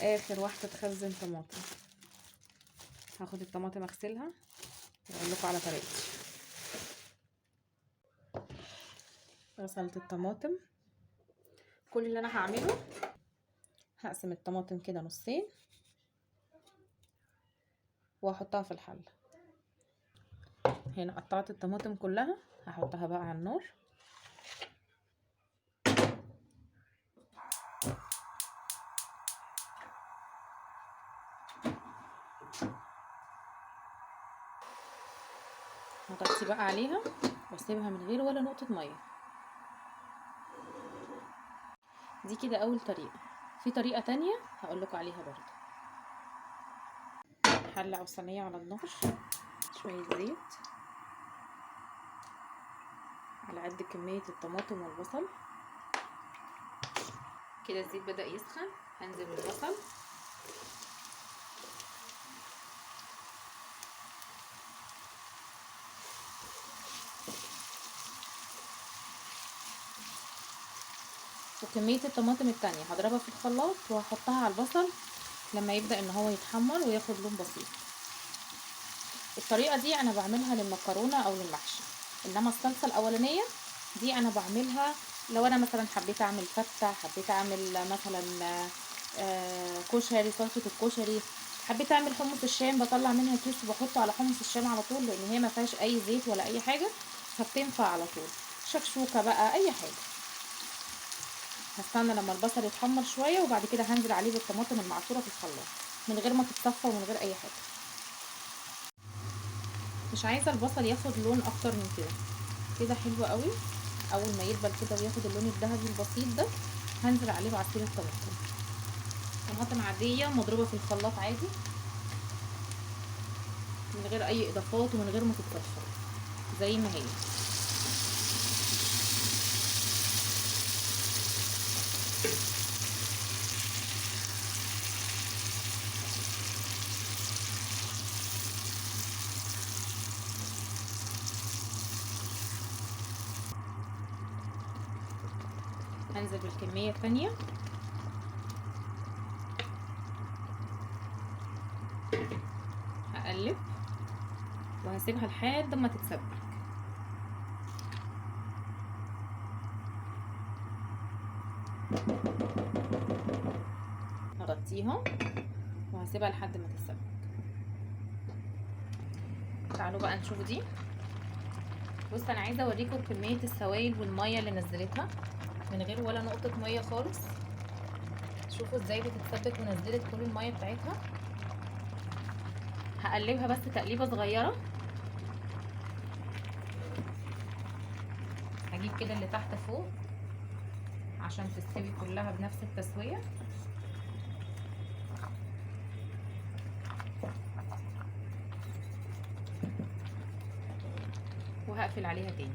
اخر واحده تخزن طماطم. هاخد الطماطم اغسلها واقول لكم على طريقتي. غسلت الطماطم. كل اللي انا هعمله هقسم الطماطم كده نصين واحطها في الحله. هنا قطعت الطماطم كلها، هحطها بقى على النار. هغطي بقى عليها واسيبها من غير ولا نقطه ميه. دي كده اول طريقه. في طريقه تانية هقول لكم عليها برضو. حله او صينيه على النار، شويه زيت على قد كميه الطماطم والبصل. كده الزيت بدأ يسخن، هنزل بالبصل. وكمية الطماطم التانية هضربها في الخلاط وهحطها على البصل لما يبدأ ان هو يتحمر وياخد لون بسيط. الطريقة دي انا بعملها للمكرونة او للمحشي، انما الصلصة الاولانية دي انا بعملها لو انا مثلا حبيت اعمل فتة، حبيت اعمل مثلا كشري، صلصة الكشري، حبيت اعمل حمص الشام بطلع منها كيس وبحطه على حمص الشام على طول، لان هي ما فيهاش اي زيت ولا اي حاجة، فبتنفع على طول. شكشوكة بقى اي حاجة. هستنى لما البصل يتحمر شويه وبعد كده هنزل عليه بالطماطم المعصوره في الخلاط من غير ما تتصفى ومن غير اي حاجه. مش عايزه البصل ياخد لون اكتر من كده. كده حلو قوي. اول ما يدبل كده وياخد اللون الذهبي البسيط ده هنزل عليه بعصير الطماطم. طماطم عاديه مضروبه في الخلاط عادي من غير اي اضافات ومن غير ما تتصفى زي ما هي. هنزل بالكميه الثانيه. هقلب وهسيبها لحد ما تتسبك. هغطيها وهسيبها لحد ما تتسبك. تعالوا بقى نشوف دي. بص انا عايزه اوريكم كميه السوائل والميه اللي نزلتها من غير ولا نقطه ميه خالص. شوفوا ازاي بتتسبك ونزلت كل الميه بتاعتها. هقلبها بس تقليبه صغيره. هجيب كده اللي تحت فوق عشان تستوي كلها بنفس التسويه. وهقفل عليها تاني.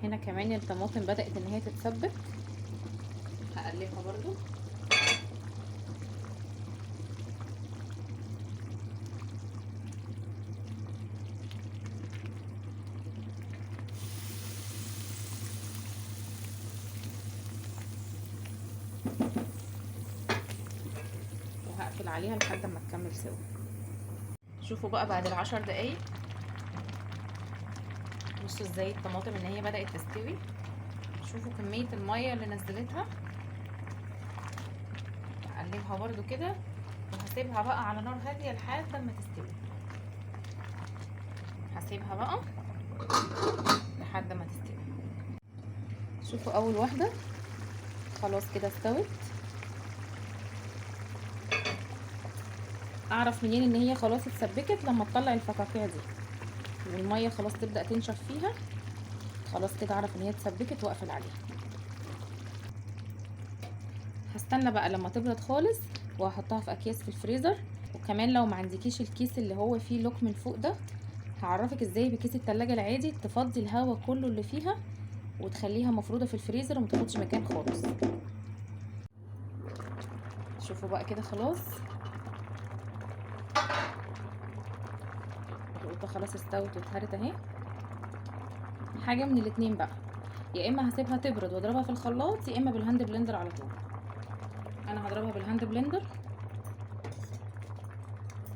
هنا كمان الطماطم بدأت ان هي تتسبك. هقلبها برضو. وهقفل عليها لحد ما تكمل سوا. شوفوا بقى بعد ال10 دقايق، بصوا ازاي الطماطم ان هي بدأت تستوي. شوفوا كمية المية اللي نزلتها. هقلبها برضو كده وهسيبها بقى على نار هادية لحد ما تستوي. هسيبها بقى لحد ما تستوي. شوفوا اول واحدة خلاص كده استوت. اعرف منين ان هي خلاص اتسبكت؟ لما تطلع الفقاقيع دي والمية خلاص تبدأ تنشف فيها. خلاص كده اعرف ان هي اتسبكت واقفل عليها. هستنى بقى لما تبرد خالص وهحطها في اكياس في الفريزر. وكمان لو ما عندكيش الكيس اللي هو فيه لوك من فوق ده، هعرفك ازاي بكيس التلاجة العادي تفضي الهواء كله اللي فيها وتخليها مفروضة في الفريزر وما تاخدش مكان خالص. شوفوا بقى كده خلاص القطة خلاص استوت واتهرت اهي. حاجة من الاتنين بقى، يا اما هسيبها تبرد واضربها في الخلاط يا اما بالهاند بلندر على طول. انا هضربها بالهاند بلندر،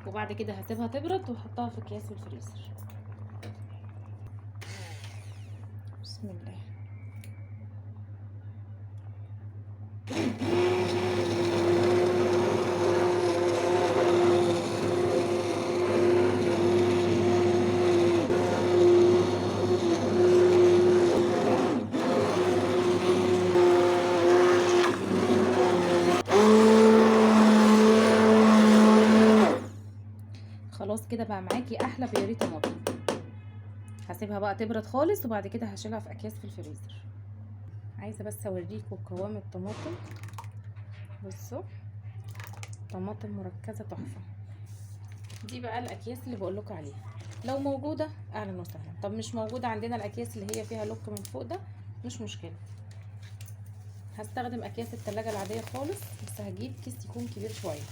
وبعد كده هسيبها تبرد واحطها في اكياس الفريزر. بسم الله. خلاص كده بقى معاكي احلى بيوري طماطم. هسيبها بقى تبرد خالص وبعد كده هشيلها في اكياس في الفريزر. عايزه بس اوريكم قوام الطماطم. بصوا طماطم مركزه تحفه. دي بقى الاكياس اللي بقول لكم عليها، لو موجوده اهلا وسهلا. طب مش موجوده عندنا الاكياس اللي هي فيها لوك من فوق ده، مش مشكله. هستخدم اكياس التلاجة العاديه خالص، بس هجيب كيس يكون كبير شويه.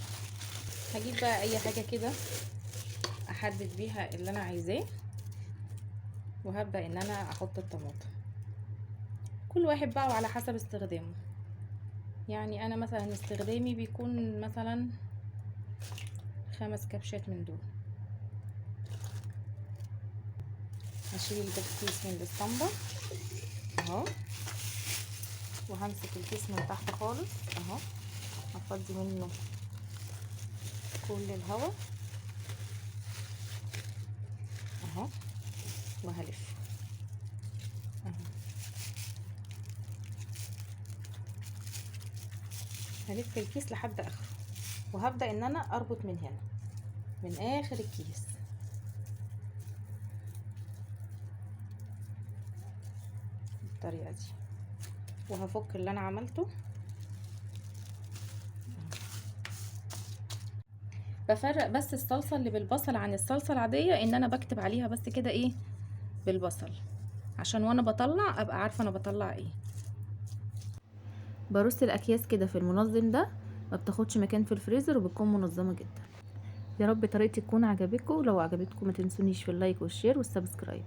هجيب بقى اي حاجه كده احدد بيها اللي انا عايزاه، وهبدا ان انا احط الطماطم. كل واحد بقى وعلى حسب استخدامه. يعني انا مثلا استخدامي بيكون مثلا 5 كبشات من دول. هشيل الكيس من الاسطمبة اهو، وهمسك الكيس من تحت خالص اهو، هفضي منه كل الهواء اهو، وهلف اهو. هلف الكيس لحد اخره، وهبدأ ان انا اربط من هنا من اخر الكيس بالطريقة دي، وهفك اللي انا عملته. بفرق بس الصلصة اللي بالبصل عن الصلصة العادية، ان انا بكتب عليها بس كده ايه بالبصل، عشان وانا بطلع ابقى عارفة انا بطلع ايه. برص الاكياس كده في المنظم ده، ما بتاخدش مكان في الفريزر وبتكون منظمة جدا. يا رب طريقتي تكون عجبتكم، لو عجبتكم ما تنسونيش في اللايك والشير والسبسكرايب.